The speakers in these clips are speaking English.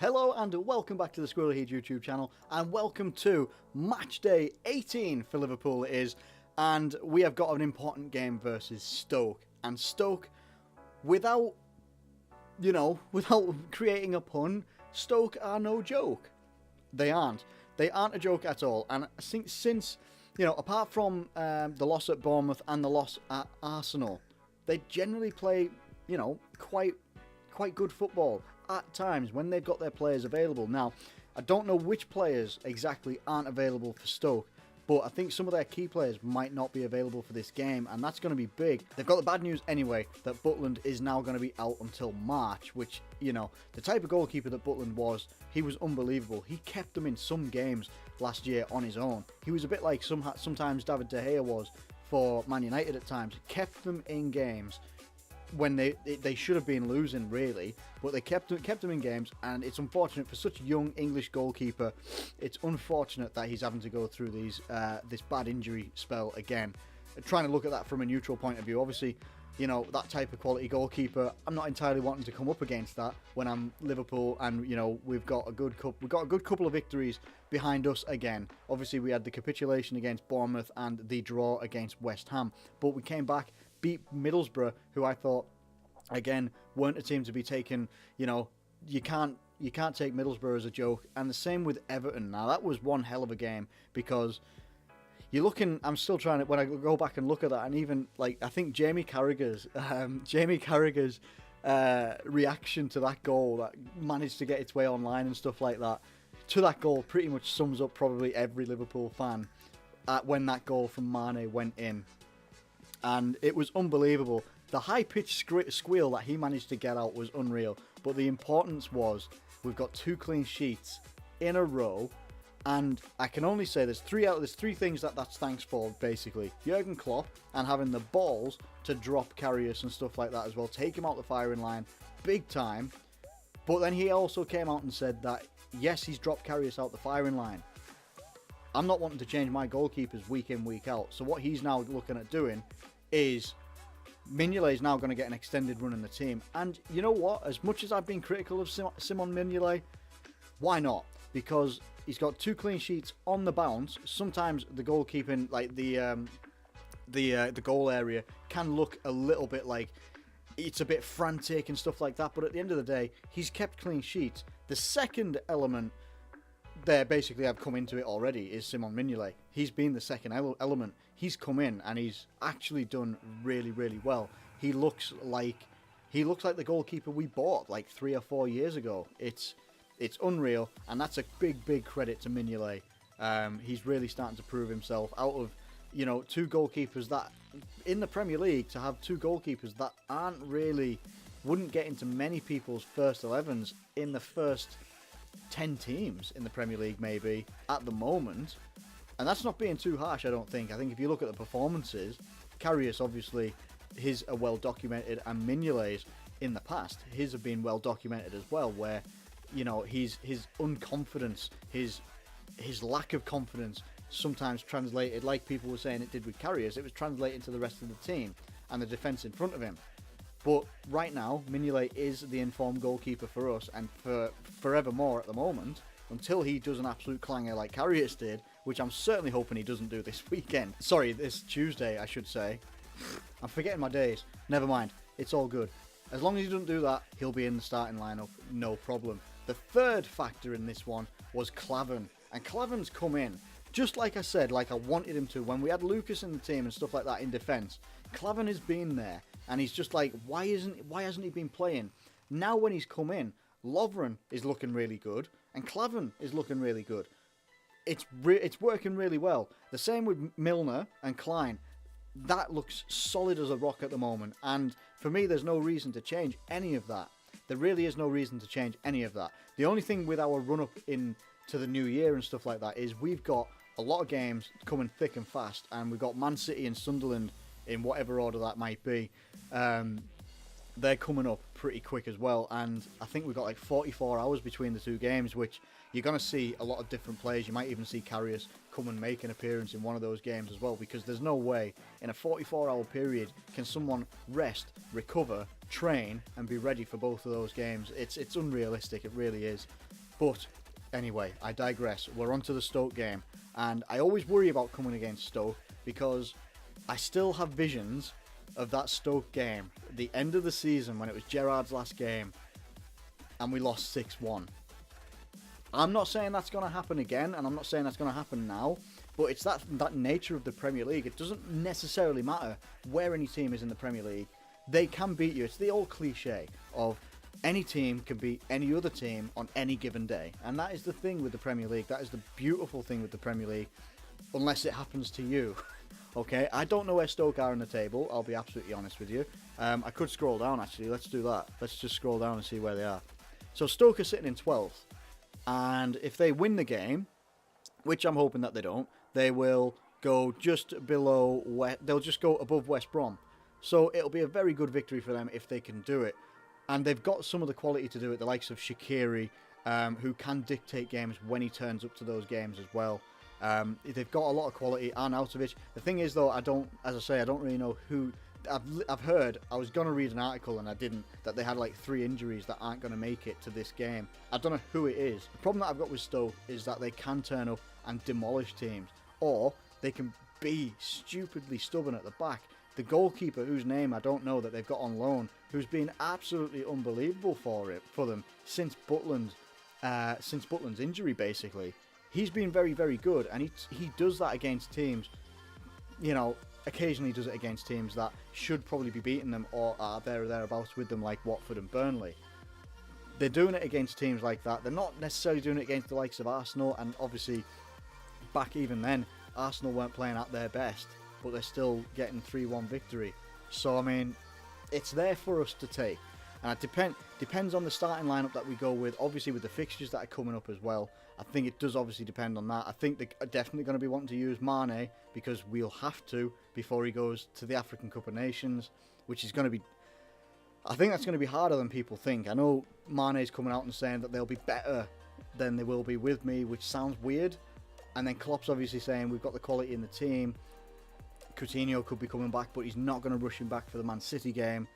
Hello and welcome back to the Squirrel Heed YouTube channel, and welcome to match day 18 for Liverpool it is, and we have got an important game versus Stoke. And Stoke, without creating a pun, Stoke are no joke. They aren't a joke at all. And I think since, apart from the loss at Bournemouth and the loss at Arsenal, they generally play, quite good football at times when they've got their players available. Now, I don't know which players exactly aren't available for Stoke, but I think some of their key players might not be available for this game, and that's going to be big. They've got the bad news anyway, that Butland is now going to be out until March, which, the type of goalkeeper that Butland was, he was unbelievable. He kept them in some games last year on his own. He was a bit like sometimes David De Gea was for Man United at times. He kept them in games when they should have been losing, really, but they kept them in games. And it's unfortunate for such a young English goalkeeper. It's unfortunate that he's having to go through this bad injury spell again. Trying to look at that from a neutral point of view, obviously, that type of quality goalkeeper, I'm not entirely wanting to come up against that when I'm Liverpool, and we've got a good couple of victories behind us again. Obviously, we had the capitulation against Bournemouth and the draw against West Ham, but we came back, beat Middlesbrough, who I thought, again, weren't a team to be taken. You can't take Middlesbrough as a joke. And the same with Everton. Now, that was one hell of a game, because you're looking, I'm still trying to, when I go back and look at that, and even, I think Jamie Carragher's reaction to that goal that managed to get its way online and stuff like that, to that goal pretty much sums up probably every Liverpool fan when that goal from Mane went in. And it was unbelievable. The high-pitched squeal that he managed to get out was unreal. But the importance was, we've got 2 clean sheets in a row. And I can only say there's three things that's thanks for, basically. Jurgen Klopp, and having the balls to drop Karius and stuff like that as well. Take him out the firing line, big time. But then he also came out and said that, yes, he's dropped Karius out the firing line. I'm not wanting to change my goalkeepers week in, week out. So what he's now looking at doing is, Mignolet is now going to get an extended run in the team. And you know what? As much as I've been critical of Simon Mignolet, why not? Because he's got 2 clean sheets on the bounce. Sometimes the goalkeeping, the goal area, can look a little bit like it's a bit frantic and stuff like that. But at the end of the day, he's kept clean sheets. The second element there, basically, I've come into it already, is Simon Mignolet. He's been the second element. He's come in and he's actually done really, really well. He looks like the goalkeeper we bought 3 or 4 years ago. It's unreal, and that's a big credit to Mignolet. He's really starting to prove himself. Out of 2 goalkeepers that in the Premier League, to have 2 goalkeepers that wouldn't get into many people's first 11s in the first 10 teams in the Premier League, maybe, at the moment. And that's not being too harsh, I don't think. I think if you look at the performances, Karius, obviously, his are well documented, and Mignolet's in the past, his have been well documented as well, where, his unconfidence, his lack of confidence sometimes translated, like people were saying it did with Karius, it was translating to the rest of the team and the defence in front of him. But right now, Mignolet is the informed goalkeeper for us, and for forevermore at the moment, until he does an absolute clanger like Karius did, which I'm certainly hoping he doesn't do this weekend. Sorry, this Tuesday, I should say. I'm forgetting my days. Never mind. It's all good. As long as he doesn't do that, he'll be in the starting lineup, no problem. The third factor in this one was Klavan. And Klavan's come in, just like I said, like I wanted him to, when we had Lucas in the team and stuff like that in defence. Klavan has been there. And he's just like, why hasn't he been playing? Now when he's come in, Lovren is looking really good, and Klavan is looking really good. It's working really well. The same with Milner and Klein. That looks solid as a rock at the moment. And for me, there's no reason to change any of that. There really is no reason to change any of that. The only thing with our run-up into the new year and stuff like that is we've got a lot of games coming thick and fast, and we've got Man City and Sunderland in whatever order that might be. They're coming up pretty quick as well, and I think we've got 44 hours between the 2 games, which you're going to see a lot of different players. You might even see Karius come and make an appearance in one of those games as well, because there's no way in a 44-hour period can someone rest, recover, train, and be ready for both of those games. It's unrealistic, it really is. But anyway, I digress. We're on to the Stoke game. And I always worry about coming against Stoke because I still have visions of that Stoke game, the end of the season when it was Gerrard's last game and we lost 6-1. I'm not saying that's going to happen again, and I'm not saying that's going to happen now, but it's that nature of the Premier League. It doesn't necessarily matter where any team is in the Premier League. They can beat you. It's the old cliche of any team can beat any other team on any given day. And that is the thing with the Premier League. That is the beautiful thing with the Premier League, unless it happens to you. Okay, I don't know where Stoke are in the table, I'll be absolutely honest with you. I could scroll down, actually. Let's do that. Let's just scroll down and see where they are. So Stoke are sitting in 12th. And if they win the game, which I'm hoping that they don't, they will go just below, they'll just go above West Brom. So it'll be a very good victory for them if they can do it. And they've got some of the quality to do it, the likes of Shaqiri, who can dictate games when he turns up to those games as well. They've got a lot of quality. Arnautovic. The thing is, though, I don't really know who. I've heard, I was going to read an article and I didn't, that they had like 3 injuries that aren't going to make it to this game. I don't know who it is. The problem that I've got with Stoke is that they can turn up and demolish teams, or they can be stupidly stubborn at the back. The goalkeeper, whose name I don't know, that they've got on loan, who's been absolutely unbelievable for them since Butland's injury, basically. He's been very, very good, and he does that against teams, you know, occasionally does it against teams that should probably be beating them or are there or thereabouts with them, like Watford and Burnley. They're doing it against teams like that. They're not necessarily doing it against the likes of Arsenal, and obviously back even then, Arsenal weren't playing at their best, but they're still getting 3-1 victory. So, I mean, it's there for us to take. And it depends on the starting lineup that we go with, obviously with the fixtures that are coming up as well. I think it does obviously depend on that. I think they're definitely going to be wanting to use Mane, because we'll have to before he goes to the African Cup of Nations, which is going to be... I think that's going to be harder than people think. I know Mane's coming out and saying that they'll be better than they will be with me, which sounds weird. And then Klopp's obviously saying we've got the quality in the team. Coutinho could be coming back, but he's not going to rush him back for the Man City game.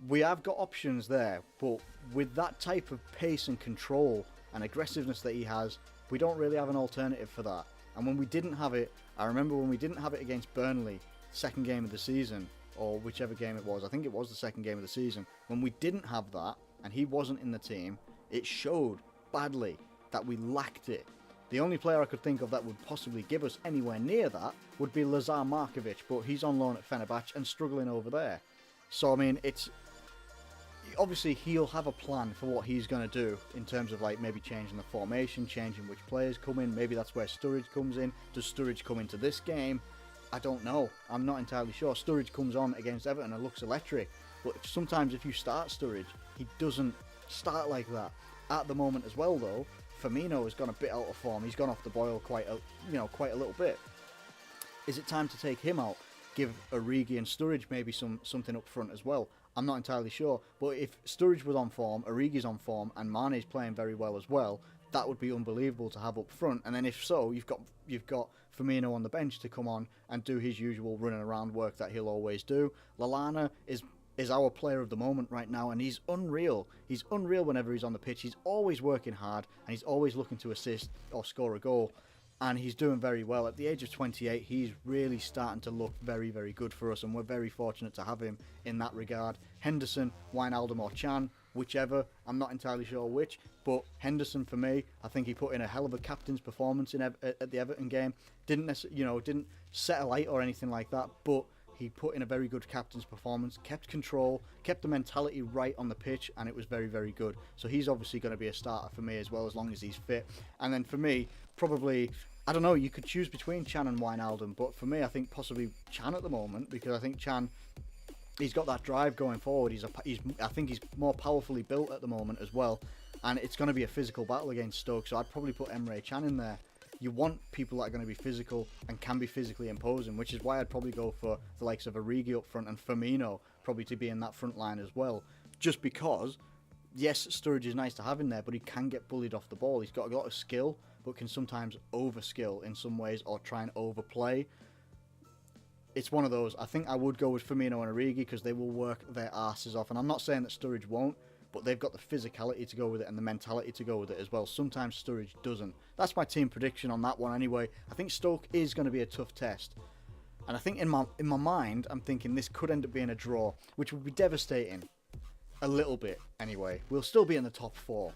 We have got options there, but with that type of pace and control and aggressiveness that he has, we don't really have an alternative for that. And when we didn't have it, I remember when we didn't have it against Burnley, second game of the season, or whichever game it was, I think it was the second game of the season, when we didn't have that, and he wasn't in the team, it showed badly that we lacked it. The only player I could think of that would possibly give us anywhere near that would be Lazar Markovic, but he's on loan at Fenerbahce and struggling over there. So, I mean, it's... Obviously, he'll have a plan for what he's going to do in terms of, like, maybe changing the formation, changing which players come in. Maybe that's where Sturridge comes in. Does Sturridge come into this game? I don't know. I'm not entirely sure. Sturridge comes on against Everton and looks electric. But sometimes if you start Sturridge, he doesn't start like that. At the moment as well, though, Firmino has gone a bit out of form. He's gone off the boil quite a little bit. Is it time to take him out? Give Origi and Sturridge maybe something up front as well? I'm not entirely sure. But if Sturridge was on form, Origi's on form, and Mane's playing very well as well, that would be unbelievable to have up front. And then if so, you've got Firmino on the bench to come on and do his usual running around work that he'll always do. Lallana is our player of the moment right now, and he's unreal. He's unreal whenever he's on the pitch. He's always working hard, and he's always looking to assist or score a goal. And he's doing very well. At the age of 28, he's really starting to look very, very good for us, and we're very fortunate to have him in that regard. Henderson, Wijnaldum or Can, whichever, I'm not entirely sure which, but Henderson for me, I think he put in a hell of a captain's performance at the Everton game. Didn't set a light or anything like that, but he put in a very good captain's performance, kept control, kept the mentality right on the pitch, and it was very, very good. So he's obviously going to be a starter for me as well, as long as he's fit. And then for me, probably... I don't know, you could choose between Can and Wijnaldum, but for me, I think possibly Can at the moment, because I think Can, he's got that drive going forward. I think he's more powerfully built at the moment as well, and it's going to be a physical battle against Stoke, so I'd probably put Emre Can in there. You want people that are going to be physical and can be physically imposing, which is why I'd probably go for the likes of Origi up front and Firmino probably to be in that front line as well, just because, yes, Sturridge is nice to have in there, but he can get bullied off the ball. He's got a lot of skill, but can sometimes overskill in some ways or try and overplay. It's one of those. I think I would go with Firmino and Origi because they will work their asses off. And I'm not saying that Sturridge won't, but they've got the physicality to go with it and the mentality to go with it as well. Sometimes Sturridge doesn't. That's my team prediction on that one anyway. I think Stoke is going to be a tough test. And I think in my mind, I'm thinking this could end up being a draw, which would be devastating. A little bit, anyway. We'll still be in the top 4.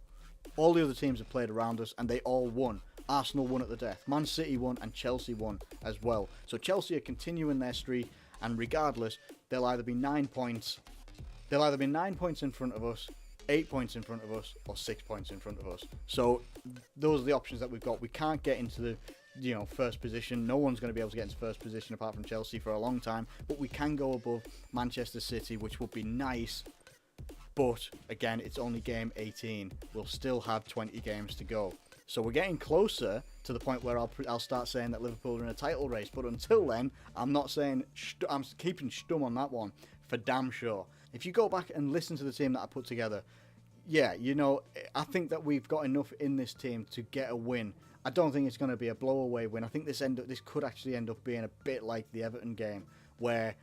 All the other teams have played around us, and they all won. Arsenal won at the death. Man City won, and Chelsea won as well. So Chelsea are continuing their streak, and regardless, they'll either be 9 points. They'll either be 9 points in front of us, 8 points in front of us, or 6 points in front of us. So those are the options that we've got. We can't get into the first position. No one's going to be able to get into first position apart from Chelsea for a long time. But we can go above Manchester City, which would be nice. But again, it's only game 18. We'll still have 20 games to go. So we're getting closer to the point where I'll start saying that Liverpool are in a title race. But until then, I'm not saying I'm keeping stum on that one for damn sure. If you go back and listen to the team that I put together, yeah, I think that we've got enough in this team to get a win. I don't think it's going to be a blow-away win. I think this could actually end up being a bit like the Everton game, where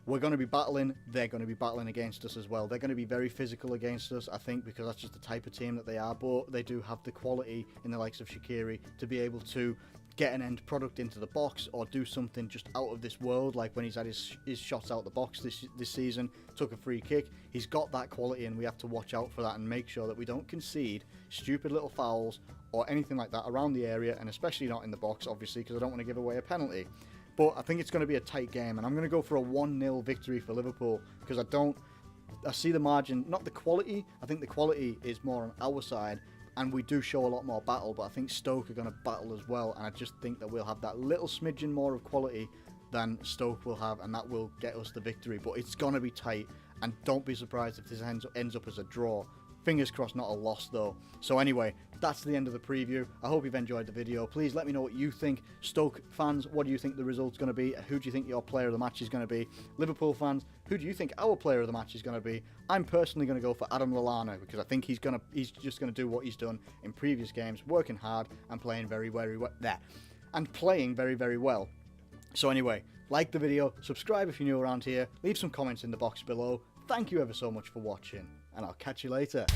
we're going to be battling, they're going to be battling against us as well. They're going to be very physical against us, I think, because that's just the type of team that they are, but they do have the quality in the likes of Shaqiri to be able to get an end product into the box or do something just out of this world, like when he's had his shots out the box this season, took a free kick. He's got that quality, and we have to watch out for that and make sure that we don't concede stupid little fouls or anything like that around the area, and especially not in the box, obviously, because I don't want to give away a penalty. But I think it's going to be a tight game, and I'm going to go for a 1-0 victory for Liverpool, because I see the margin, not the quality. I think the quality is more on our side, and we do show a lot more battle, but I think Stoke are going to battle as well, and I just think that we'll have that little smidgen more of quality than Stoke will have, and that will get us the victory. But it's going to be tight, and don't be surprised if this ends up as a draw. Fingers crossed, not a loss though. So anyway, that's the end of the preview. I hope you've enjoyed the video. Please let me know what you think. Stoke fans, what do you think the result's going to be? Who do you think your player of the match is going to be? Liverpool fans, who do you think our player of the match is going to be? I'm personally going to go for Adam Lallana, because I think he's just going to do what he's done in previous games, working hard and playing very, very well. Playing very, very well. So anyway, like the video, subscribe if you're new around here, leave some comments in the box below. Thank you ever so much for watching, and I'll catch you later.